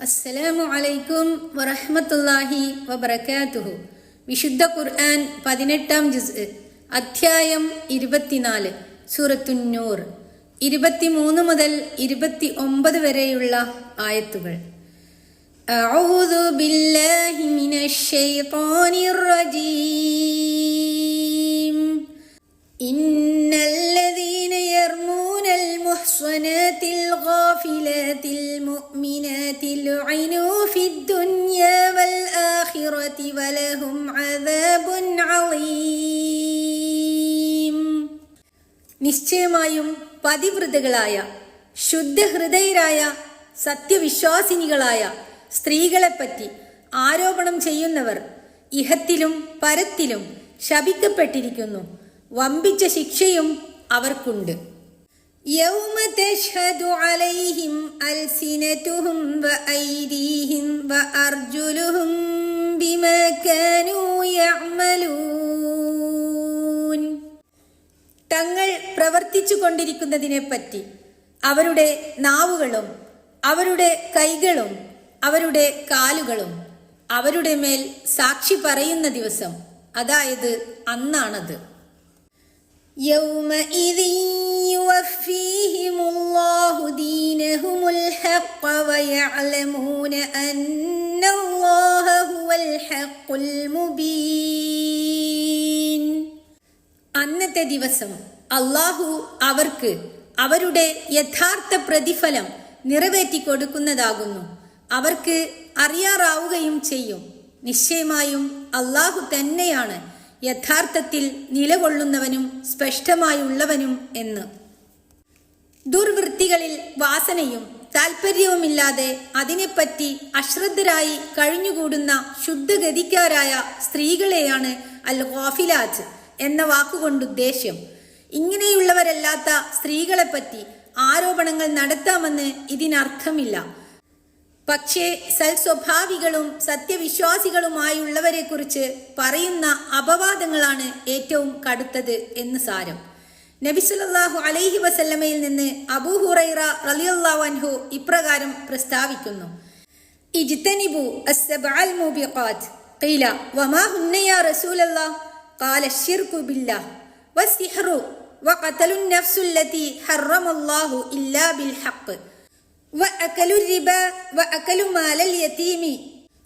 അസ്സലാമു അലൈക്കും വറഹ്മത്തുള്ളാഹി വബറകാതുഹു. വിശുദ്ധ ഖുർആൻ 18-ാം ജുസ്, അധ്യായം 24, സൂറത്തുന്നൂർ, 23 മുതൽ 29 വരെയുള്ള ആയത്തുകൾ. അഊദു ബില്ലാഹി മിനശ് ശൈത്വാനിർ റജീം. ഇന്നല്ലദീന യർമൂനൽ മുഹ്സനാതിൽ ഗാഫിലാതിൽ മുഅ്മിനാതി ലുഇനൂ ഫിദ്ദുനിയാ വൽ ആഖിറതി വലഹും അദാബുൻ അളീം. നിശ്ചയമായും പതിവ്രതകളായ ശുദ്ധഹൃദയരായ സത്യവിശ്വാസിനികളായ സ്ത്രീകളെപ്പറ്റി ആരോപണം ചെയ്യുന്നവർ ഇഹത്തിലും പരത്തിലും ശപിക്കപ്പെട്ടിരിക്കുന്നു. വമ്പിച്ച ശിക്ഷയും അവർക്കുണ്ട്. യൗമ തശ്ഹദു അലൈഹിം അൽസിനതുഹും വഅയ്ദീഹിം വഅർജുലുഹും ബിമാ കാനൂ യഅമലൂൻ. തങ്ങൾ പ്രവർത്തിച്ചു കൊണ്ടിരിക്കുന്നതിനെപ്പറ്റി അവരുടെ നാവുകളും അവരുടെ കൈകളും അവരുടെ കാലുകളും അവരുടെ മേൽ സാക്ഷി പറയുന്ന ദിവസം, അതായത് അന്നാണത്. യൗമഇദിൻ യുവഫീഹിമുല്ലാഹു ദീനഹുമുൽ ഹഖ്ഖ വയഅലമൂന അന്നല്ലാഹ ഹുവൽ ഹഖ്ഖുൽ മുബീൻ. അന്നത്തെ ദിവസം അല്ലാഹു അവർക്ക് അവരുടെ യഥാർത്ഥ പ്രതിഫലം നിറവേറ്റി കൊടുക്കുന്നതാകുന്നു. അവർക്ക് അറിയാറാവുകയും ചെയ്യും. നിശ്ചയമായും അല്ലാഹു തന്നെയാണ് യഥാർത്ഥത്തിൽ നിലകൊള്ളുന്നവനും സ്പഷ്ടമായുള്ളവനും എന്ന്. ദുർവൃത്തികളിൽ വാസനയും താല്പര്യവുമില്ലാതെ അതിനെപ്പറ്റി അശ്രദ്ധരായി കഴിഞ്ഞുകൂടുന്ന ശുദ്ധഗതിക്കാരായ സ്ത്രീകളെയാണ് അൽ ഗാഫിലാത്ത് എന്ന വാക്കുകൊണ്ട് ഉദ്ദേശ്യം. ഇങ്ങനെയുള്ളവരല്ലാത്ത സ്ത്രീകളെപ്പറ്റി ആരോപണങ്ങൾ നടത്താമെന്ന് ഇതിനർത്ഥമില്ല. പക്ഷേ സൽസ്വഭാവികളും സത്യവിശ്വാസികളുമായുള്ളവരെ കുറിച്ച് പറയുന്ന അപവാദങ്ങളാണ് ഏറ്റവും കടുത്തത് എന്ന് സാരം. നബി സല്ലല്ലാഹു അലൈഹി വസല്ലമയിൽ നിന്ന് അബൂ ഹുറൈറ റളിയല്ലാഹു അൻഹു ഇപ്രകാരം പ്രസ്താവിക്കുന്നു: ഇജ്തനിബു അസ്സബഅൽ മുബിഖാത്ത്. ഖീല വമാ ഹുന്ന യാ റസൂലല്ലാഹ്? ഖാല അശ്ശിർകു ബില്ലാഹ് വസ്സിഹ്റു വഖതലുൻ നഫ്സുല്ലതി ഹറമല്ലാഹു ഇല്ലാ ബിൽ ഹഖ് وأكل الربا وأكل مال اليتيم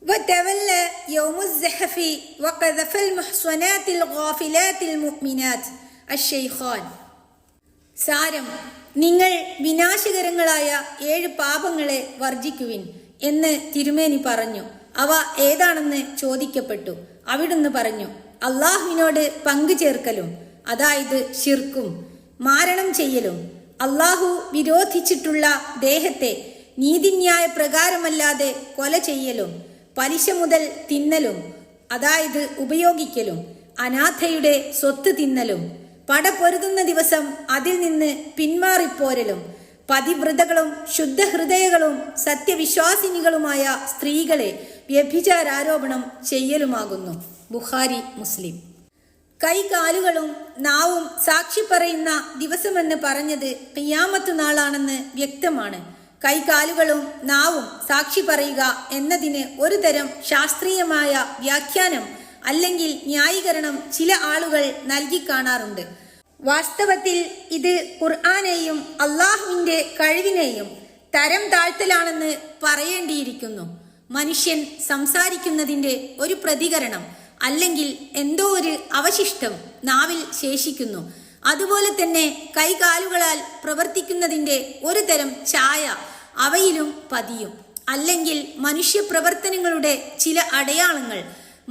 وتولى يوم الزحف وقذف المحصنات الغافلات المؤمنات الشيخان. സാരം: നിങ്ങൾ വിനാശകരങ്ങളായ 7 പാപങ്ങളെ വർജിക്കുവിൻ എന്ന് തിരുമേനി പറഞ്ഞു. അവ ഏതാണെന്ന് ചോദിക്കപ്പെട്ടു. അവിടുന്ന് പറഞ്ഞു: അള്ളാഹുവിനോട് പങ്കുചേർക്കലും, അതായത് ശിർക്കും, മാരണം ചെയ്യലും, അള്ളാഹു വിരോധിച്ചിട്ടുള്ള ദേഹത്തെ നീതിന്യായ പ്രകാരമല്ലാതെ കൊല ചെയ്യലും, പലിശ മുതൽ തിന്നലും, അതായത് ഉപയോഗിക്കലും, അനാഥയുടെ സ്വത്ത് തിന്നലും, പട പൊരുതുന്ന ദിവസം അതിൽ നിന്ന് പിന്മാറിപ്പോരലും, പതിവ്രതകളും ശുദ്ധഹൃദയകളും സത്യവിശ്വാസിനികളുമായ സ്ത്രീകളെ വ്യഭിചാരാരോപണം ചെയ്യലുമാകുന്നു. ബുഖാരി, മുസ്ലിം. കൈകാലുകളും നാവും സാക്ഷി പറയുന്ന ദിവസമെന്ന് പറഞ്ഞത് ഖിയാമത്ത് നാളാണെന്ന് വ്യക്തമാണ്. കൈകാലുകളും നാവും സാക്ഷി പറയുക എന്നതിന് ഒരു തരം ശാസ്ത്രീയമായ വ്യാഖ്യാനം അല്ലെങ്കിൽ ന്യായീകരണം ചില ആളുകൾ നൽകി കാണാറുണ്ട്. വാസ്തവത്തിൽ ഇത് ഖുർആനെയും അള്ളാഹുവിന്റെ കഴിവിനെയും തരം താഴ്ത്തലാണെന്ന് പറയേണ്ടിയിരിക്കുന്നു. മനുഷ്യൻ സംസാരിക്കുന്നതിന്റെ ഒരു പ്രതികരണം അല്ലെങ്കിൽ എന്തോ ഒരു അവശിഷ്ടം നാവിൽ ശേഷിക്കുന്നു. അതുപോലെ തന്നെ കൈകാലുകളാൽ പ്രവർത്തിക്കുന്നതിന്റെ ഒരു തരം ഛായ അവയിലും പതിയും. അല്ലെങ്കിൽ മനുഷ്യ പ്രവർത്തനങ്ങളുടെ ചില അടയാളങ്ങൾ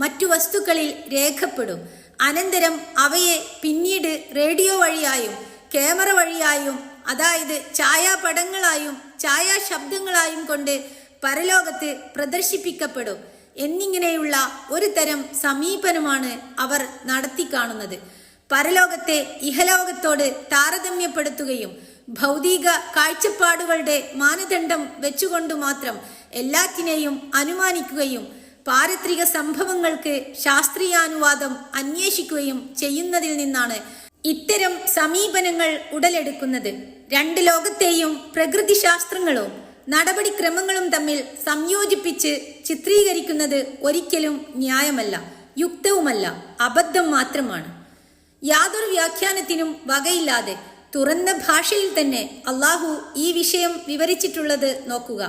മറ്റു വസ്തുക്കളിൽ രേഖപ്പെടും. അനന്തരം അവയെ പിന്നീട് റേഡിയോ വഴിയായും ക്യാമറ വഴിയായും, അതായത് ഛായാപടങ്ങളായും ഛായാശബ്ദങ്ങളായും കൊണ്ട് പരലോകത്ത് പ്രദർശിപ്പിക്കപ്പെടും എന്നിങ്ങനെയുള്ള ഒരു തരം സമീപനമാണ് അവർ നടത്തിക്കാണുന്നത്. പരലോകത്തെ ഇഹലോകത്തോട് താരതമ്യപ്പെടുത്തുകയും ഭൗതിക കാഴ്ചപ്പാടുകളുടെ മാനദണ്ഡം വെച്ചുകൊണ്ട് മാത്രം എല്ലാറ്റിനെയും അനുമാനിക്കുകയും പാരത്രിക സംഭവങ്ങൾക്ക് ശാസ്ത്രീയാനുവാദം അന്വേഷിക്കുകയും ചെയ്യുന്നതിൽ നിന്നാണ് ഇത്തരം സമീപനങ്ങൾ ഉടലെടുക്കുന്നത്. 2 ലോകത്തെയും പ്രകൃതിശാസ്ത്രങ്ങളും നടപടിക്രമങ്ങളും തമ്മിൽ സംയോജിപ്പിച്ച് ചിത്രീകരിക്കുന്നത് ഒരിക്കലും ന്യായമല്ല, യുക്തവുമല്ല, അബദ്ധം മാത്രമാണ്. യാതൊരു വ്യാഖ്യാനത്തിനും വകയില്ലാതെ തുറന്ന ഭാഷയിൽ തന്നെ അള്ളാഹു ഈ വിഷയം വിവരിച്ചിട്ടുള്ളത് നോക്കുക.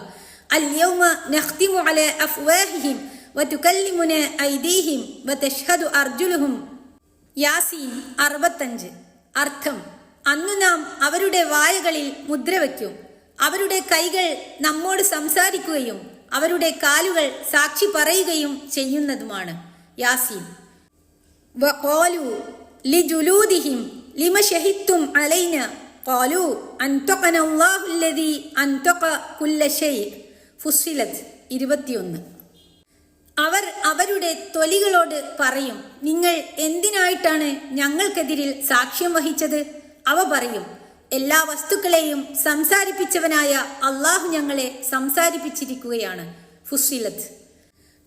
അൽയൗമ നഖ്തിമു അലാ അഫ്വാഹിഹിം വതുകല്ലിമുനാ ഐദീഹിം വതശ്ഹദു അർജുലുഹും. യാസീൻ 65. അർത്ഥം: അന്നു നാം അവരുടെ വായകളിൽ മുദ്രവയ്ക്കും, അവരുടെ കൈകൾ നമ്മോട് സംസാരിക്കുകയും അവരുടെ കാലുകൾ സാക്ഷി പറയുകയും ചെയ്യുന്നതുമാണ്. യാസീൻ. വഖാലു ലിജുലൂദിഹിം ലിമ ശഹിദ്തും അലൈന ഖാലു അൻതഖന അല്ലാഹു അല്ലദീ അൻതഖ കുല്ല ശൈ. ഫുസ്സിലത്ത് 21. അവർ അവരുടെ തൊലികളോട് പറയും, നിങ്ങൾ എന്തിനായിട്ടാണ് ഞങ്ങൾക്കെതിരിൽ സാക്ഷ്യം വഹിച്ചത്? അവ പറയും, എല്ലാ വസ്തുക്കളെയും സംസാരിപ്പിച്ചവനായ അള്ളാഹു ഞങ്ങളെ സംസാരിപ്പിച്ചിരിക്കുകയാണ്. ഫുസ്സിലത്ത്.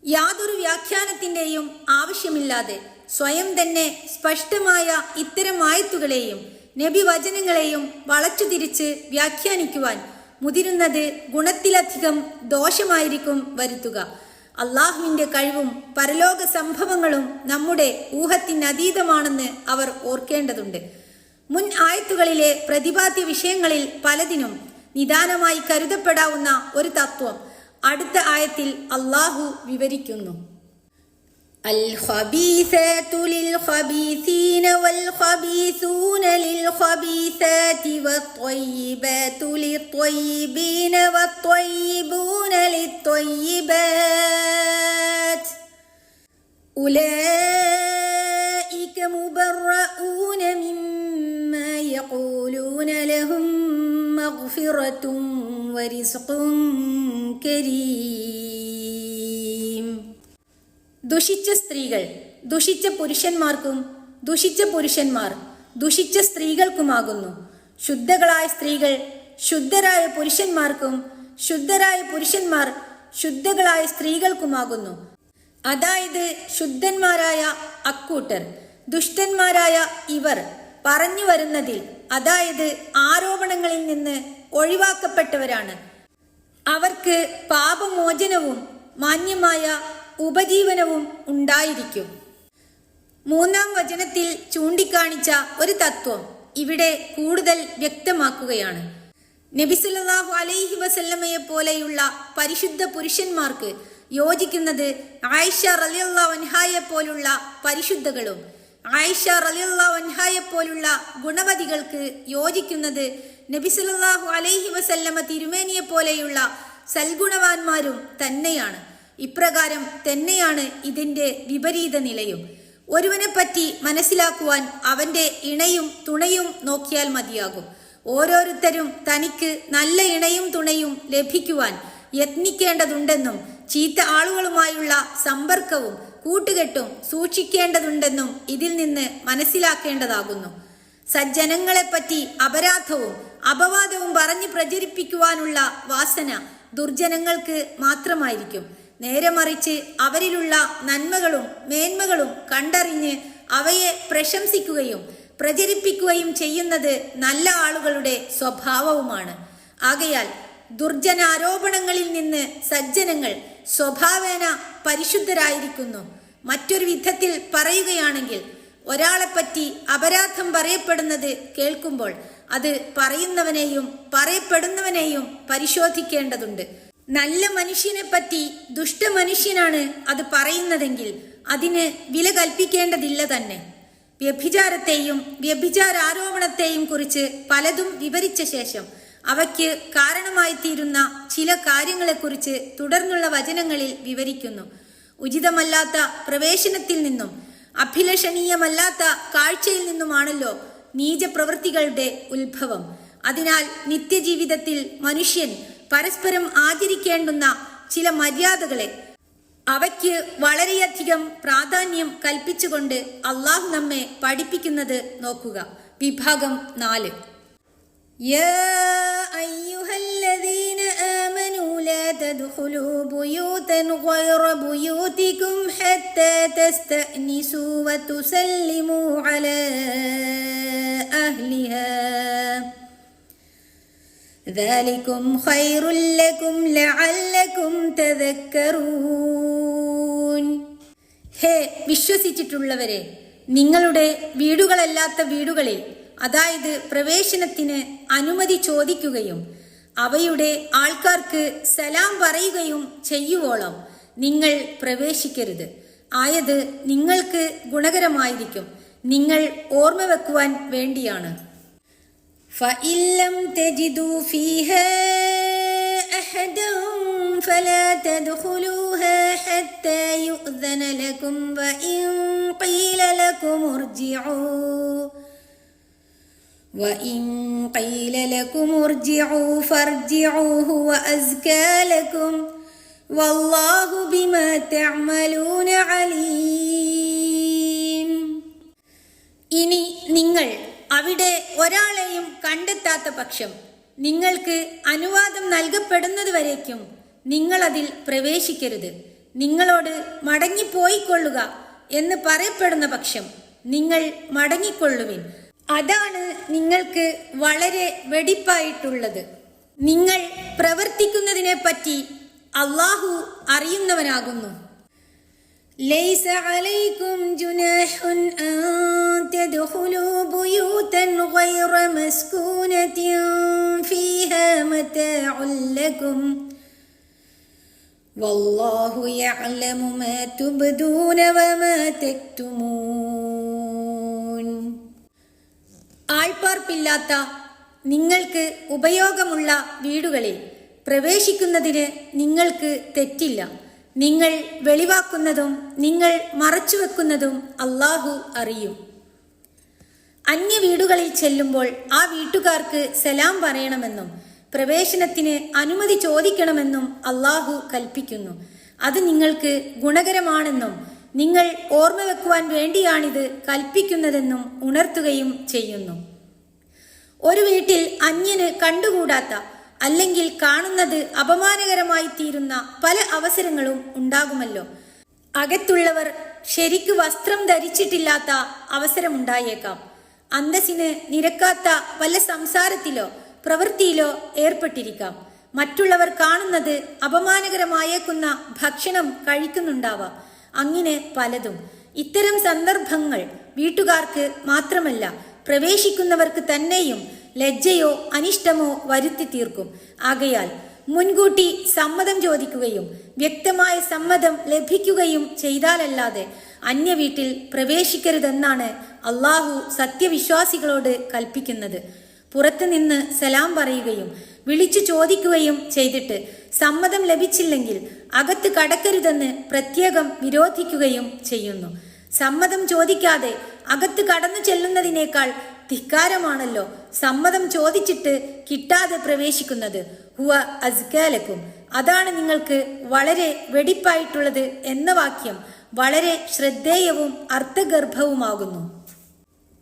യാതൊരു വ്യാഖ്യാനത്തിൻ്റെയും ആവശ്യമില്ലാതെ സ്വയം തന്നെ സ്പഷ്ടമായ ഇത്തരം ആയത്തുകളെയും നബിവചനങ്ങളെയും വളച്ചുതിരിച്ച് വ്യാഖ്യാനിക്കുവാൻ മുതിരുന്നത് ഗുണത്തിലധികം ദോഷമായിരിക്കും വരുത്തുക. അള്ളാഹുവിൻ്റെ കഴിവും പരലോക സംഭവങ്ങളും നമ്മുടെ ഊഹത്തിനതീതമാണെന്ന് അവർ ഓർക്കേണ്ടതുണ്ട്. മുൻ ആയത്തുകളിലെ പ്രതിപാദ്യ വിഷയങ്ങളിൽ പലതിനും നിദാനമായി കരുതപ്പെടാവുന്ന ഒരു തത്വം അടുത്ത ആയത്തിൽ അള്ളാഹു വിവരിക്കുന്നു. الخبيثات للخبيثين والخبيثون للخبيثات والطيبات للطيبين والطيبون للطيبات أولئك مبرؤون مما يقولون لهم مغفرة ورزق كريم. ദുഷിച്ച സ്ത്രീകൾ ദുഷിച്ച പുരുഷന്മാർക്കും ദുഷിച്ച പുരുഷന്മാർ ദുഷിച്ച സ്ത്രീകൾക്കുമാകുന്നു. ശുദ്ധകളായ സ്ത്രീകൾ ശുദ്ധരായ പുരുഷന്മാർക്കും ശുദ്ധരായ പുരുഷന്മാർ ശുദ്ധകളായ സ്ത്രീകൾക്കുമാകുന്നു. അതായത് ശുദ്ധന്മാരായ അക്കൂട്ടർ ദുഷ്ടന്മാരായ ഇവർ പറഞ്ഞു വരുന്നതിൽ, അതായത് ആരോപണങ്ങളിൽ നിന്ന് ഒഴിവാക്കപ്പെട്ടവരാണ്. അവർക്ക് പാപമോചനവും മാന്യമായ ഉപജീവനവും ഉണ്ടായിരിക്കും. 3-ാം വചനത്തിൽ ചൂണ്ടിക്കാണിച്ച ഒരു തത്വം ഇവിടെ കൂടുതൽ വ്യക്തമാക്കുകയാണ്. നബി സല്ലല്ലാഹു അലൈഹി വസല്ലമയെ പോലെയുള്ള പരിശുദ്ധ പുരുഷന്മാർക്ക് യോജിക്കുന്നത് ആയിഷ റളിയല്ലാഹു അൻഹായെ പോലുള്ള പരിശുദ്ധകളും ആയിഷ റളിയല്ലാഹു അൻഹായെ പോലുള്ള ഗുണവതികൾക്ക് യോജിക്കുന്നത് നബി സല്ലല്ലാഹു അലൈഹി വസല്ലമ തിരുമേനിയെ പോലെയുള്ള സൽഗുണവാന്മാരും തന്നെയാണ്. ഇപ്രകാരം തന്നെയാണ് ഇതിൻ്റെ വിപരീത നിലയും. ഒരുവനെ പറ്റി മനസ്സിലാക്കുവാൻ അവൻ്റെ ഇണയും തുണയും നോക്കിയാൽ മതിയാകും. ഓരോരുത്തരും തനിക്ക് നല്ല ഇണയും തുണയും ലഭിക്കുവാൻ യത്നിക്കേണ്ടതുണ്ടെന്നും ചീത്ത ആളുകളുമായുള്ള സമ്പർക്കവും കൂട്ടുകെട്ടും സൂക്ഷിക്കേണ്ടതുണ്ടെന്നും ഇതിൽ നിന്ന് മനസ്സിലാക്കേണ്ടതാകുന്നു. സജ്ജനങ്ങളെപ്പറ്റി അപരാധവും അപവാദവും പറഞ്ഞ് പ്രചരിപ്പിക്കുവാനുള്ള വാസന ദുർജനങ്ങൾക്ക് മാത്രമായിരിക്കും. നേരെ മറിച്ച് അവരിലുള്ള നന്മകളും മേന്മകളും കണ്ടറിഞ്ഞ് അവയെ പ്രശംസിക്കുകയും പ്രചരിപ്പിക്കുകയും ചെയ്യുന്നത് നല്ല ആളുകളുടെ സ്വഭാവവുമാണ്. ആകയാൽ ദുർജനാരോപണങ്ങളിൽ നിന്ന് സജ്ജനങ്ങൾ സ്വഭാവേന പരിശുദ്ധരായിരിക്കുന്നു. മറ്റൊരു വിധത്തിൽ പറയുകയാണെങ്കിൽ, ഒരാളെപ്പറ്റി അപരാധം പറയപ്പെടുന്നത് കേൾക്കുമ്പോൾ അത് പറയുന്നവനെയും പറയപ്പെടുന്നവനെയും പരിശോധിക്കേണ്ടതുണ്ട്. നല്ല മനുഷ്യനെ പറ്റി ദുഷ്ടമനുഷ്യനാണ് അത് പറയുന്നതെങ്കിൽ അതിന് വില കൽപ്പിക്കേണ്ടതില്ല തന്നെ. വ്യഭിചാരത്തെയും വ്യഭിചാരാരോപണത്തെയും കുറിച്ച് പലതും വിവരിച്ച ശേഷം അവയ്ക്ക് കാരണമായി തീരുന്ന ചില കാര്യങ്ങളെക്കുറിച്ച് തുടർന്നുള്ള വചനങ്ങളിൽ വിവരിക്കുന്നു. ഉചിതമല്ലാത്ത പ്രവേശനത്തിൽ നിന്നും അഭിലഷണീയമല്ലാത്ത കാഴ്ചയിൽ നിന്നുമാണല്ലോ നീചപ്രവൃത്തികളുടെ ഉത്ഭവം. അതിനാൽ നിത്യജീവിതത്തിൽ മനുഷ്യൻ പരസ്പരം ആചരിക്കേണ്ടുന്ന ചില മര്യാദകളെ അവയ്ക്ക് വളരെയധികം പ്രാധാന്യം കൽപ്പിച്ചുകൊണ്ട് അള്ളാഹു നമ്മെ പഠിപ്പിക്കുന്നത് നോക്കുക. വിഭാഗം 4. യാ അയ്യുഹല്ലദീന ആമനൂ ലാ തദ്ഖുലൂ ബുയൂതൻ ഗൈറ ബുയൂതികും ഹത്താ തസ്തഅനിസൂ വതുസല്ലിമൂ അലാ അഹ്ലിഹാ ذلكم خير لكم لعلكم تذكرون. ഹേ വിശ്വസിച്ചിട്ടുള്ളവരെ, നിങ്ങളുടെ വീടുകളല്ലാത്ത വീടുകളിൽ, അതായത് പ്രവേശനത്തിന് അനുമതി ചോദിക്കുകയും അവയുടെ ആൾക്കാർക്ക് സലാം പറയുകയും ചെയ്യുവോളം നിങ്ങൾ പ്രവേശിക്കരുത്. ആയത് നിങ്ങൾക്ക് ഗുണകരമായിരിക്കും, നിങ്ങൾ ഓർമ്മ വെക്കുവാൻ വേണ്ടിയാണ്. فَإِن لَّمْ تَجِدُوا فِيهَا أَحَدًا فَلَا تَدْخُلُوهَا حَتَّى يُؤْذَنَ لَكُمْ وَإِن قِيلَ لَكُمْ ارْجِعُوا فَارْجِعُوا هُوَ أَزْكَىٰ لَكُمْ وَاللَّهُ بِمَا تَعْمَلُونَ عَلِيمٌ. ഇനി നിങ്ങൾ അവിടെ ഒരാളെയും കണ്ടെത്താത്ത പക്ഷം നിങ്ങൾക്ക് അനുവാദം നൽകപ്പെടുന്നതുവരേക്കും നിങ്ങൾ അതിൽ പ്രവേശിക്കരുത്. നിങ്ങളോട് മടങ്ങിപ്പോയിക്കൊള്ളുക എന്ന് പറയപ്പെടുന്ന പക്ഷം നിങ്ങൾ മടങ്ങിക്കൊള്ളുവിൻ. അതാണ് നിങ്ങൾക്ക് വളരെ വെടിപ്പായിട്ടുള്ളത്. നിങ്ങൾ പ്രവർത്തിക്കുന്നതിനെ പറ്റി അല്ലാഹു അറിയുന്നവനാകുന്നു. ليس عليكم جناح أن تدخلوا بيوتا غير مسكونة فيها متاع لكم والله يعلم ما تبدون وما تكتمون. ആൾപ്പാർപ്പില്ലാത്ത നിങ്ങൾക്ക് ഉപയോഗമുള്ള വീടുകളിൽ പ്രവേശിക്കുന്നതിന് നിങ്ങൾക്ക് തെറ്റില്ല. നിങ്ങൾ വെളിവാക്കുന്നതും നിങ്ങൾ മറച്ചുവെക്കുന്നതും അല്ലാഹു അറിയും. അന്യ വീടുകളിൽ ചെല്ലുമ്പോൾ ആ വീട്ടുകാർക്ക് സലാം പറയണമെന്നും പ്രവേശനത്തിന് അനുമതി ചോദിക്കണമെന്നും അല്ലാഹു കൽപ്പിക്കുന്നു. അത് നിങ്ങൾക്ക് ഗുണകരമാണെന്നും നിങ്ങൾ ഓർമ്മ വെക്കുവാൻ വേണ്ടിയാണിത് കൽപ്പിക്കുന്നതെന്നും ഉണർത്തുകയും ചെയ്യുന്നു. ഒരു വീട്ടിൽ അന്യന് കണ്ടുകൂടാത്ത അല്ലെങ്കിൽ കാണുന്നത് അപമാനകരമായി തീരുന്ന പല അവസരങ്ങളും ഉണ്ടാകുമല്ലോ. അകത്തുള്ളവർ ശരിക്കു വസ്ത്രം ധരിച്ചിട്ടില്ലാത്ത അവസരമുണ്ടായേക്കാം. അന്തസ്സിന് നിരക്കാത്ത വല്ല സംസാരത്തിലോ പ്രവൃത്തിയിലോ ഏർപ്പെട്ടിരിക്കാം. മറ്റുള്ളവർ കാണുന്നത് അപമാനകരമായേക്കുന്ന ഭക്ഷണം കഴിക്കുന്നുണ്ടാവാം. അങ്ങനെ പലതും. ഇത്തരം സന്ദർഭങ്ങൾ വീട്ടുകാർക്ക് മാത്രമല്ല പ്രവേശിക്കുന്നവർക്ക് തന്നെയും ലജ്ജയോ അനിഷ്ടമോ വരുത്തി തീർക്കും. ആകയാൽ മുൻകൂട്ടി സമ്മതം ചോദിക്കുകയും വ്യക്തമായ സമ്മതം ലഭിക്കുകയും ചെയ്താലല്ലാതെ അന്യ വീട്ടിൽ പ്രവേശിക്കരുതെന്നാണ് അല്ലാഹു സത്യവിശ്വാസികളോട് കൽപ്പിക്കുന്നത്. പുറത്തുനിന്ന് സലാം പറയുകയും വിളിച്ചു ചോദിക്കുകയും ചെയ്തിട്ട് സമ്മതം ലഭിച്ചില്ലെങ്കിൽ അകത്ത് കടക്കരുതെന്ന് പ്രത്യേകം വിരോധിക്കുകയും ചെയ്യുന്നു. സമ്മതം ചോദിക്കാതെ അകത്ത് കടന്നു ചെല്ലുന്നതിനേക്കാൾ ധിക്കാരമാണല്ലോ സമ്മതം ചോദിച്ചിട്ട് കിട്ടാതെ പ്രവേശിക്കുന്നത്. ഹുവ അസ്കാ ലക്കും, അതാണ് നിങ്ങൾക്ക് വളരെ വെടിപ്പായിട്ടുള്ളത് എന്ന വാക്യം വളരെ ശ്രദ്ധേയവും അർത്ഥഗർഭവുമാകുന്നു.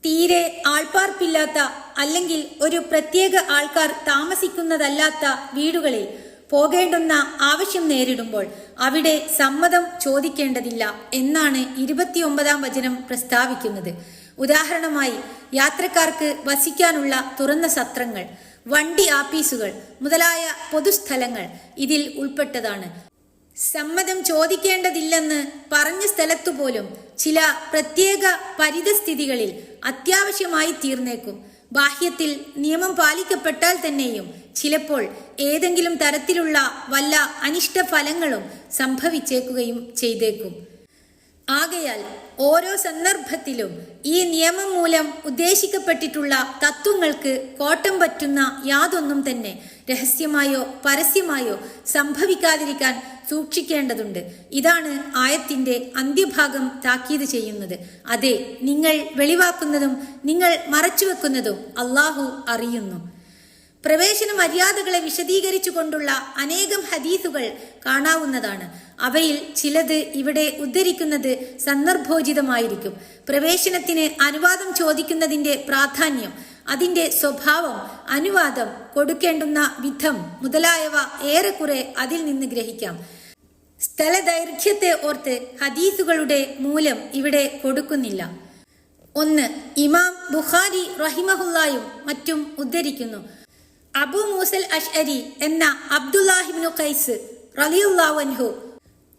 തീരെ ആൾപ്പാർപ്പില്ലാത്ത അല്ലെങ്കിൽ ഒരു പ്രത്യേക ആൾക്കാർ താമസിക്കുന്നതല്ലാത്ത വീടുകളിൽ പോകേണ്ടുന്ന ആവശ്യം നേരിടുമ്പോൾ അവിടെ സമ്മതം ചോദിക്കേണ്ടതില്ല എന്നാണ് 29-ാം വചനം പ്രസ്താവിക്കുന്നത്. ഉദാഹരണമായി യാത്രക്കാർക്ക് വസിക്കാനുള്ള തുറന്ന സത്രങ്ങൾ, വണ്ടി ആപ്പീസുകൾ മുതലായ പൊതുസ്ഥലങ്ങൾ ഇതിൽ ഉൾപ്പെട്ടതാണ്. സമ്മതം ചോദിക്കേണ്ടതില്ലെന്ന് പറഞ്ഞ സ്ഥലത്തുപോലും ചില പ്രത്യേക പരിതസ്ഥിതികളിൽ അത്യാവശ്യമായി തീർന്നേക്കും. ബാഹ്യത്തിൽ നിയമം പാലിക്കപ്പെട്ടാൽ തന്നെയും ചിലപ്പോൾ ഏതെങ്കിലും തരത്തിലുള്ള വല്ല അനിഷ്ട ഫലങ്ങളും സംഭവിച്ചേക്കുകയും ചെയ്തേക്കും. ആകയാൽ ഓരോ സന്ദർഭത്തിലും ഈ നിയമം മൂലം ഉദ്ദേശിക്കപ്പെട്ടിട്ടുള്ള തത്വങ്ങൾക്ക് കോട്ടം പറ്റുന്ന യാതൊന്നും തന്നെ രഹസ്യമായോ പരസ്യമായോ സംഭവിക്കാതിരിക്കാൻ സൂക്ഷിക്കേണ്ടതുണ്ട്. ഇതാണ് ആയത്തിന്റെ അന്ത്യഭാഗം താക്കീത് ചെയ്യുന്നത്. അതെ, നിങ്ങൾ വെളിവാക്കുന്നതും നിങ്ങൾ മറച്ചുവെക്കുന്നതും അല്ലാഹു അറിയുന്നു. പ്രവേശന മര്യാദകളെ വിശദീകരിച്ചു കൊണ്ടുള്ള അനേകം ഹദീസുകൾ കാണാവുന്നതാണ്. അവയിൽ ചിലത് ഇവിടെ ഉദ്ധരിക്കുന്നത് സന്ദർഭോചിതമായിരിക്കും. പ്രവേശനത്തിന് അനുവാദം ചോദിക്കുന്നതിന്റെ പ്രാധാന്യം, അതിന്റെ സ്വഭാവം, അനുവാദം കൊടുക്കേണ്ടുന്ന വിധം മുതലായവ ഏറെക്കുറെ അതിൽ നിന്ന് ഗ്രഹിക്കാം. സ്ഥലദൈർഘ്യത്തെ ഓർത്ത് ഹദീസുകളുടെ മൂലം ഇവിടെ കൊടുക്കുന്നില്ല. 1. ഇമാം ബുഖാരി റഹിമഹുല്ലായും മറ്റും ഉദ്ധരിക്കുന്നു. അബൂ മൂസൽ അഷ്അരി എന്ന അബ്ദുല്ലാഹിബ്നു ഖൈസ് റളിയല്ലാഹു അൻഹു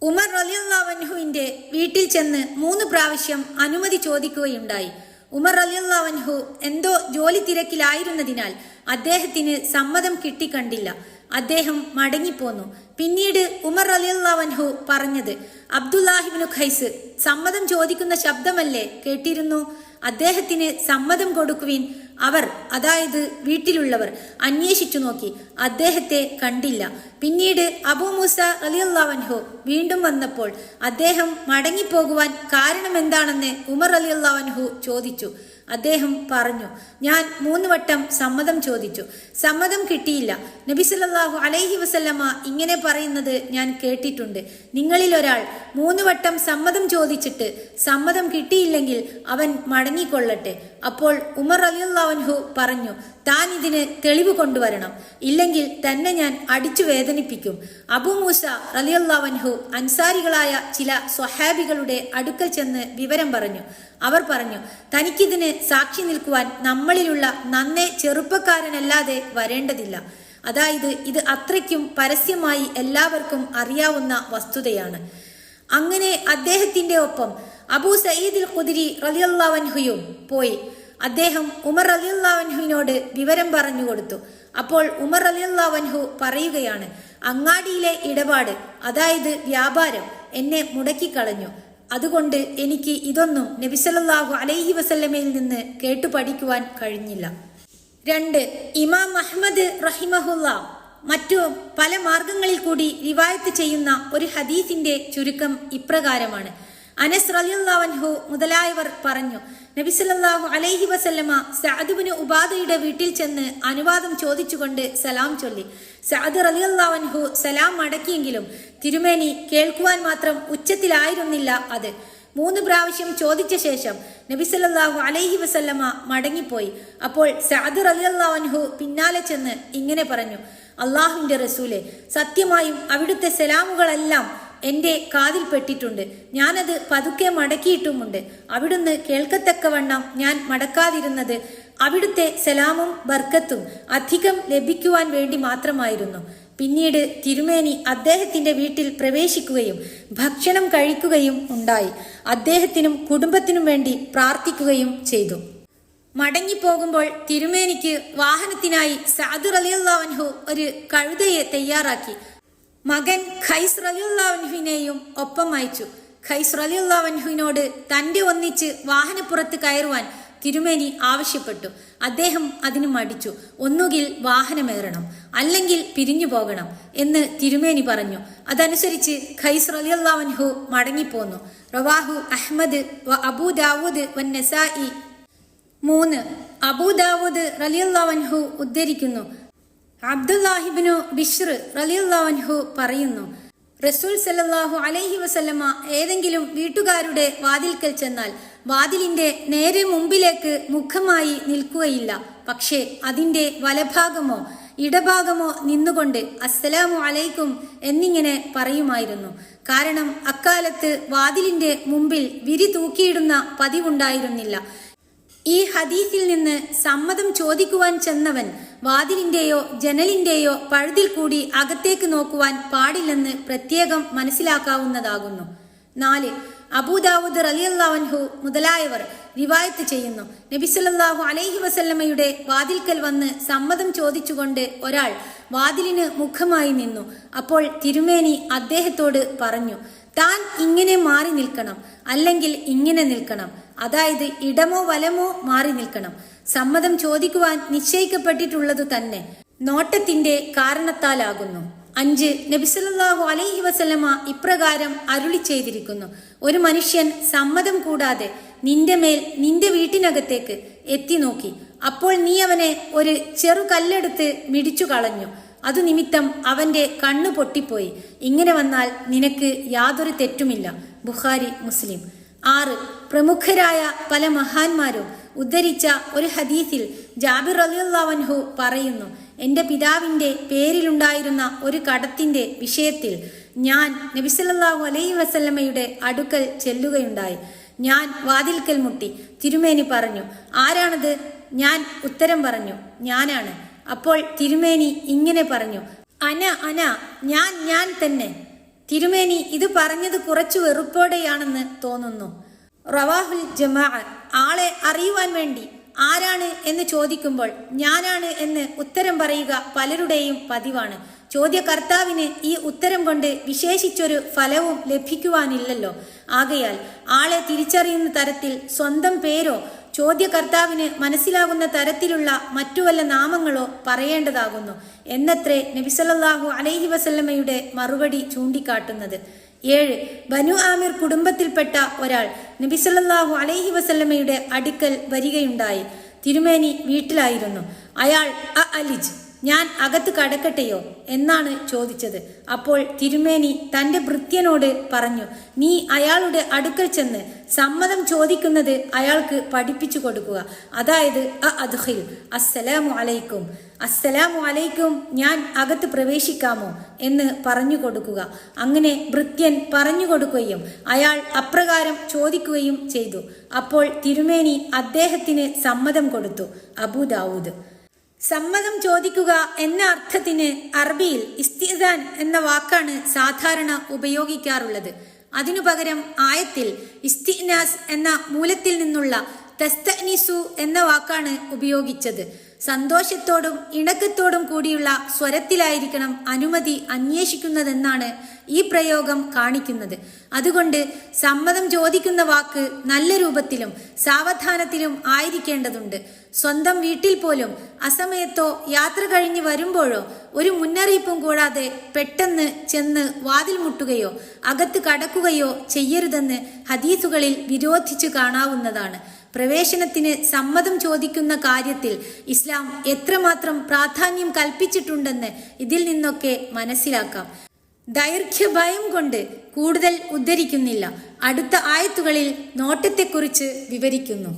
ഉമർ റളിയല്ലാഹു അൻഹുവിന്റെ വീട്ടിൽ ചെന്ന് 3 പ്രാവശ്യം അനുമതി ചോദിക്കുകയുണ്ടായി. ഉമർ റളിയല്ലാഹു അൻഹു എന്തോ ജോലി തിരക്കിലായിരുന്നതിനാൽ അദ്ദേഹത്തിന് സമ്മതം കിട്ടിക്കണ്ടില്ല. അദ്ദേഹം മടങ്ങിപ്പോന്നു. പിന്നീട് ഉമർ റളിയല്ലാഹു അൻഹു പറഞ്ഞത്, അബ്ദുല്ലാഹിബ്നു ഖൈസ് സമ്മതം ചോദിക്കുന്ന ശബ്ദമല്ലേ കേട്ടിരുന്നു? അദ്ദേഹത്തിന് സമ്മതം കൊടുക്കുവിൻ. അവർ, അതായത് വീട്ടിലുള്ളവർ, അന്വേഷിച്ചു നോക്കി. അദ്ദേഹത്തെ കണ്ടില്ല. പിന്നീട് അബൂ മൂസ റളിയല്ലാഹു അൻഹു വീണ്ടും വന്നപ്പോൾ അദ്ദേഹം മടങ്ങിപ്പോകുവാൻ കാരണമെന്താണെന്ന് ഉമർ റളിയല്ലാഹു അൻഹു ചോദിച്ചു. അദ്ദേഹം പറഞ്ഞു, ഞാൻ 3 വട്ടം സമ്മതം ചോദിച്ചു, സമ്മതം കിട്ടിയില്ല. നബി സല്ലല്ലാഹു അലൈഹി വസല്ലമ ഇങ്ങനെ പറയുന്നത് ഞാൻ കേട്ടിട്ടുണ്ട്, നിങ്ങളിൽ ഒരാൾ 3 വട്ടം സമ്മതം ചോദിച്ചിട്ട് സമ്മതം കിട്ടിയില്ലെങ്കിൽ അവൻ മടങ്ങിക്കൊള്ളട്ടെ. അപ്പോൾ ഉമർ റളിയല്ലാഹു അൻഹു പറഞ്ഞു, താൻ ഇതിന് തെളിവ് കൊണ്ടുവരണം, ഇല്ലെങ്കിൽ തന്നെ ഞാൻ അടിച്ചു വേദനിപ്പിക്കും. അബൂ മൂസ റളിയല്ലാഹു അൻഹു അൻസാരികളായ ചില സ്വഹാബികളുടെ അടുക്കൽ ചെന്ന് വിവരം പറഞ്ഞു. അവർ പറഞ്ഞു, തനിക്കിതിന് സാക്ഷി നിൽക്കുവാൻ നമ്മളിലുള്ള നന്നേ ചെറുപ്പക്കാരനല്ലാതെ വരേണ്ടതില്ല. അതായത് ഇത് അത്രയ്ക്കും പരസ്യമായി എല്ലാവർക്കും അറിയാവുന്ന വസ്തുതയാണ്. അങ്ങനെ അദ്ദേഹത്തിന്റെ ഒപ്പം അബൂ സഈദ് അൽ ഖുദ്രി റളിയല്ലാഹു അൻഹുയും പോയി. അദ്ദേഹം ഉമർ റളിയല്ലാഹു അൻഹുവിനോട് വിവരം പറഞ്ഞു കൊടുത്തു. അപ്പോൾ ഉമർ റളിയല്ലാഹു അൻഹു പറയുകയാണ്, അങ്ങാടിയിലെ ഇടപാട്, അതായത് വ്യാപാരം എന്നെ മുടക്കിക്കളഞ്ഞു. അതുകൊണ്ട് എനിക്ക് ഇതൊന്നും നബി സല്ലല്ലാഹു അലൈഹി വസല്ലമയിൽ നിന്ന് കേട്ടു പഠിക്കുവാൻ കഴിഞ്ഞില്ല. 2. ഇമാം അഹ്മദ് റഹിമഹുല്ലാ മറ്റു പല മാർഗങ്ങളിൽ കൂടി റിവായത്ത് ചെയ്യുന്ന ഒരു ഹദീസിന്റെ ചുരുക്കം ഇപ്രകാരമാണ്. അനസ് റളിയല്ലാഹു അൻഹു മുതലായവർ പറഞ്ഞു, നബി സല്ലല്ലാഹു അലൈഹി വസല്ലമ സഅദ് ഇബ്നു ഉബാദയുടെ വീട്ടിൽ ചെന്ന് അനുവാദം ചോദിച്ചുകൊണ്ട് സലാം ചൊല്ലി. സഅദ് റളിയല്ലാഹു അൻഹു സലാം മടക്കിയെങ്കിലും തിരുമേനി കേൾക്കുവാൻ മാത്രം ഉച്ചത്തിലായിരുന്നില്ല അത്. 3 പ്രാവശ്യം ചോദിച്ച ശേഷം നബി സല്ലല്ലാഹു അലൈഹി വസല്ലമ മടങ്ങിപ്പോയി. അപ്പോൾ സഅദ് റളിയല്ലാഹു അൻഹു പിന്നാലെ ചെന്ന് ഇങ്ങനെ പറഞ്ഞു, അള്ളാഹുവിന്റെ റസൂലെ, സത്യമായും അവിടുത്തെ സലാമുകളെല്ലാം എന്റെ കാതിൽപ്പെട്ടിട്ടുണ്ട്. ഞാനത് പതുക്കെ മടക്കിയിട്ടുമുണ്ട്. അവിടുന്ന് കേൾക്കത്തക്കവണ്ണം ഞാൻ മടക്കാതിരുന്നത് അവിടുത്തെ സലാമും ബർക്കത്തും അധികം ലഭിക്കുവാൻ വേണ്ടി മാത്രമായിരുന്നു. പിന്നീട് തിരുമേനി അദ്ദേഹത്തിന്റെ വീട്ടിൽ പ്രവേശിക്കുകയും ഭക്ഷണം കഴിക്കുകയും ഉണ്ടായി. അദ്ദേഹത്തിനും കുടുംബത്തിനും വേണ്ടി പ്രാർത്ഥിക്കുകയും ചെയ്തു. മടങ്ങിപ്പോകുമ്പോൾ തിരുമേനിക്ക് വാഹനത്തിനായി സഅദ് റളിയല്ലാഹു അൻഹു ഒരു കഴുതയെ തയ്യാറാക്കി. മകൻ ഖൈസ് റളിയല്ലാഹു അൻഹുവിനെയും ഒപ്പം അയച്ചു. ഖൈസ് റളിയല്ലാഹു അൻഹുവിനോട് തന്റെ ഒന്നിച്ച് വാഹനപ്പുറത്ത് കയറുവാൻ തിരുമേനി ആവശ്യപ്പെട്ടു. അദ്ദേഹം അതിന് മടിച്ചു. ഒന്നുകിൽ വാഹനമേറണം, അല്ലെങ്കിൽ പിരിഞ്ഞു പോകണം എന്ന് തിരുമേനി പറഞ്ഞു. അതനുസരിച്ച് ഖൈസ് റളിയല്ലാഹു അൻഹു മടങ്ങിപ്പോന്നു. റവാഹു അഹ്മദ് വ അബൂ ദാവൂദ് വൻ നസായി. 3. അബൂ ദാവൂദ് റളിയല്ലാഹു അൻഹു ഉദ്ധരിക്കുന്നു, അബ്ദുല്ലാഹിബ്നു ബിശ്ർ റളിയല്ലാഹു അൻഹു പറയുന്നു, റസൂൽ സല്ലല്ലാഹു അലൈഹി വസല്ലമ ഏതെങ്കിലും വീട്ടുകാരുടെ വാതിൽക്കൽ ചെന്നാൽ വാതിലിന്റെ നേരെ മുമ്പിലേക്ക് മുഖമായി നിൽക്കുകയില്ല. പക്ഷേ അതിന്റെ വലഭാഗമോ ഇടഭാഗമോ നിന്നുകൊണ്ട് അസ്സലാമു അലൈക്കും എന്നിങ്ങനെ പറയുമായിരുന്നു. കാരണം അക്കാലത്ത് വാതിലിന്റെ മുമ്പിൽ വിരി തൂക്കിയിടുന്ന പതിവുണ്ടായിരുന്നില്ല. ഈ ഹദീസിൽ നിന്ന് സമ്മതം ചോദിക്കുവാൻ ചെന്നവൻ വാതിലിന്റെയോ ജനലിന്റെയോ പഴുതിൽ കൂടി അകത്തേക്ക് നോക്കുവാൻ പാടില്ലെന്ന് പ്രത്യേകം മനസ്സിലാക്കാവുന്നതാകുന്നു. 4. അബൂ ദാവൂദ് റളിയല്ലാഹു അൻഹു മുതലായവർ റിവായത്ത് ചെയ്യുന്നു, നബി സല്ലല്ലാഹു അലൈഹി വസല്ലമയുടെ വാതിൽക്കൽ വന്ന് സമ്മതം ചോദിച്ചുകൊണ്ട് ഒരാൾ വാതിലിന് മുഖമായി നിന്നു. അപ്പോൾ തിരുമേനി അദ്ദേഹത്തോട് പറഞ്ഞു, താൻ ഇങ്ങനെ മാറി നിൽക്കണം, അല്ലെങ്കിൽ ഇങ്ങനെ നിൽക്കണം, അതായത് ഇടമോ വലമോ മാറി നിൽക്കണം. സമ്മതം ചോദിക്കുവാൻ നിശ്ചയിക്കപ്പെട്ടിട്ടുള്ളതു തന്നെ നോട്ടത്തിന്റെ കാരണത്താലാകുന്നു. 5. നബി സല്ലല്ലാഹു അലൈഹി വസല്ലമ ഇപ്രകാരം അരുളി ചെയ്തിരിക്കുന്നു, ഒരു മനുഷ്യൻ സമ്മതം കൂടാതെ നിന്റെ മേൽ നിന്റെ വീട്ടിനകത്തേക്ക് എത്തി നോക്കി. അപ്പോൾ നീ അവനെ ഒരു ചെറു കല്ലെടുത്ത് മിടിച്ചു കളഞ്ഞു. അതു നിമിത്തം അവന്റെ കണ്ണു പൊട്ടിപ്പോയി. ഇങ്ങനെ വന്നാൽ നിനക്ക് യാതൊരു തെറ്റുമില്ല. ബുഖാരി, മുസ്ലിം. 6. പ്രമുഖരായ പല മഹാന്മാരും ഉദ്ധരിച്ച ഒരു ഹദീസിൽ ജാബിർ റളിയല്ലാഹു അൻഹു പറയുന്നു, എന്റെ പിതാവിന്റെ പേരിലുണ്ടായിരുന്ന ഒരു കടത്തിന്റെ വിഷയത്തിൽ ഞാൻ നബി സല്ലല്ലാഹു അലൈഹി വസല്ലമയുടെ അടുക്കൽ ചെല്ലുകയുണ്ടായി. ഞാൻ വാതിൽക്കൽ മുട്ടി. തിരുമേനി പറഞ്ഞു, ആരാണത്? ഞാൻ ഉത്തരം പറഞ്ഞു, ഞാനാണ്. അപ്പോൾ തിരുമേനി ഇങ്ങനെ പറഞ്ഞു, അന ഞാൻ തന്നെ. തിരുമേനി ഇത് പറഞ്ഞത് കുറച്ചു വെറുപ്പോടെയാണെന്ന് തോന്നുന്നു. റവാഹുൽ ജമാഅ. ആളെ അറിയുവാൻ വേണ്ടി ആരാണ് എന്ന് ചോദിക്കുമ്പോൾ ഞാനാണ് എന്ന് ഉത്തരം പറയുക പലരുടെയും പതിവാണ്. ചോദ്യകർത്താവിന് ഈ ഉത്തരം കൊണ്ട് വിശേഷിച്ചൊരു ഫലവും ലഭിക്കുവാനില്ലല്ലോ. ആകയാൽ ആളെ തിരിച്ചറിയുന്ന തരത്തിൽ സ്വന്തം പേരോ ചോദ്യകർത്താവിന് മനസ്സിലാകുന്ന തരത്തിലുള്ള മറ്റു വല്ല നാമങ്ങളോ പറയേണ്ടതാകുന്നു എന്നത്രേ നബി സല്ലല്ലാഹു അലൈഹി വസല്ലമയുടെ മറുപടി ചൂണ്ടിക്കാട്ടുന്നത്. 7. ബനു ആമിർ കുടുംബത്തിൽപ്പെട്ട ഒരാൾ നബി സല്ലല്ലാഹു അലൈഹി വസല്ലമയുടെ അടുക്കൽ വരികയുണ്ടായി. തിരുമേനി വീട്ടിലായിരുന്നു. അയാൾ അലിജ്, ഞാൻ അകത്ത് കടക്കട്ടെയോ എന്നാണ് ചോദിച്ചത്. അപ്പോൾ തിരുമേനി തന്റെ ഭൃത്യനോട് പറഞ്ഞു, നീ അയാളുടെ അടുക്കൽ ചെന്ന് സമ്മതം ചോദിക്കുന്നത് അയാൾക്ക് പഠിപ്പിച്ചു കൊടുക്കുക. അതായത് അദ്ഖിൽ, അസ്സലാമു അലൈക്കും, അസ്സലാമു അലൈക്കും, ഞാൻ അകത്ത് പ്രവേശിക്കാമോ എന്ന് പറഞ്ഞു കൊടുക്കുക. അങ്ങനെ ഭൃത്യൻ പറഞ്ഞു കൊടുക്കുകയും അയാൾ അപ്രകാരം ചോദിക്കുകയും ചെയ്തു. അപ്പോൾ തിരുമേനി അദ്ദേഹത്തിന് സമ്മതം കൊടുത്തു. അബൂ ദാവൂദ്. സമ്മതം ചോദിക്കുക എന്ന അർത്ഥത്തിന് അറബിയിൽ ഇസ്തിദാൻ എന്ന വാക്കാണ് സാധാരണ ഉപയോഗിക്കാറുള്ളത്. അതിനു പകരം ആയത്തിൽ ഇസ്തിനാസ് എന്ന മൂലത്തിൽ നിന്നുള്ള തസ്തനിസു എന്ന വാക്കാണ് ഉപയോഗിച്ചത്. സന്തോഷത്തോടും ഇണക്കത്തോടും കൂടിയുള്ള സ്വരത്തിലായിരിക്കണം അനുമതി അന്വേഷിക്കുന്നതെന്നാണ് ഈ പ്രയോഗം കാണിക്കുന്നത്. അതുകൊണ്ട് സമ്മതം ചോദിക്കുന്ന വാക്ക് നല്ല രൂപത്തിലും സാവധാനത്തിലും ആയിരിക്കേണ്ടതുണ്ട്. സ്വന്തം വീട്ടിൽ പോലും അസമയത്തോ യാത്ര കഴിഞ്ഞ് വരുമ്പോഴോ ഒരു മുന്നറിയിപ്പും കൂടാതെ പെട്ടെന്ന് ചെന്ന് വാതിൽ മുട്ടുകയോ അകത്ത് കടക്കുകയോ ചെയ്യരുതെന്ന് ഹദീസുകളിൽ വിരോധിച്ചു കാണാവുന്നതാണ്. പ്രവേശനത്തിന് സമ്മതം ചോദിക്കുന്ന കാര്യത്തിൽ ഇസ്ലാം എത്രമാത്രം പ്രാധാന്യം കൽപ്പിച്ചിട്ടുണ്ടെന്ന് ഇതിൽ നിന്നൊക്കെ മനസ്സിലാക്കാം. ദൈർഘ്യഭയം കൊണ്ട് കൂടുതൽ ഉദ്ധരിക്കുന്നില്ല. അടുത്ത ആയത്തുകളിൽ നോട്ടത്തെക്കുറിച്ച് വിവരിക്കുന്നു.